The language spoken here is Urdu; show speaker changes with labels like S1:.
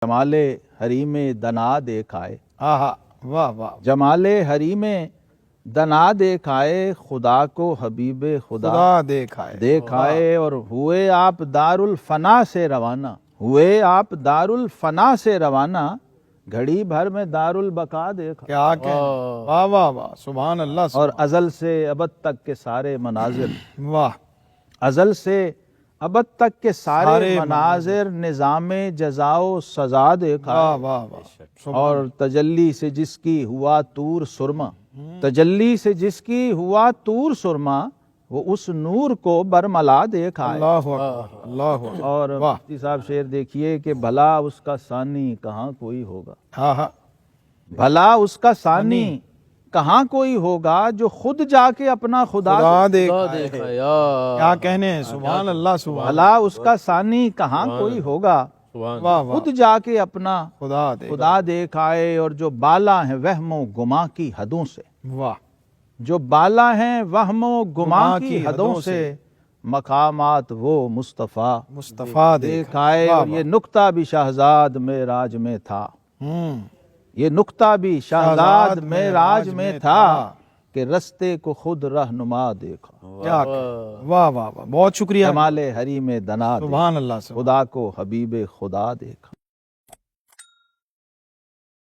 S1: جمال حریم دنا دیکھائے،
S2: آہا واہ واہ،
S1: جمال حریم دنا دیکھائے، خدا کو حبیب خدا
S2: خدا دیکھائے،
S1: دیکھائے، اور ہوئے آپ دار الفنا سے روانہ، ہوئے آپ دار الفنا سے روانہ، گھڑی بھر میں دار البقا دیکھا،
S2: کیا کہنے، واہ واہ واہ، سبحان اللہ،
S1: اور ازل سے ابد تک کے سارے مناظر،
S2: واہ،
S1: ازل سے ابد تک کے سارے مناظر، نظام جزا و سزا دیکھا،
S2: واہ واہ واہ،
S1: اور تجلی سے جس کی ہوا طور سرما، تجلی سے جس کی ہوا طور سرما، وہ اس نور کو برملا دیکھا ہے۔
S2: اللہ اکبر، اللہ اکبر،
S1: اور
S2: واہ،
S1: مفتی صاحب شعر دیکھیے کہ بھلا اس کا ثانی کہاں کوئی ہوگا،
S2: آہا،
S1: بھلا اس کا ثانی کہاں کوئی ہوگا، جو خود جا کے اپنا خدا
S2: خدا دیکھائے، کیا کہنے ہیں، سبحان اللہ، سبحان اللہ،
S1: بھلا اس کا ثانی کہاں کوئی ہوگا،
S2: واہ واہ،
S1: خود جا کے اپنا
S2: خدا دیکھائے،
S1: خدا دیکھائے، اور جو بالا ہیں وہم و گماں کی حدوں سے،
S2: واہ،
S1: جو بالا ہیں وہم و گماں کی حدوں سے، مقامات وہ مصطفیٰ
S2: مصطفیٰ
S1: دیکھائے، اور یہ نکتہ بھی شہزاد معراج میں تھا، یہ نکتہ بھی شہزاد معراج میں تھا، کہ رستے کو خود رہنما دیکھا،
S2: کیا واہ واہ واہ، بہت شکریہ،
S1: جمال حریم دنا
S2: سبحان اللہ،
S1: خدا کو حبیب خدا دیکھا۔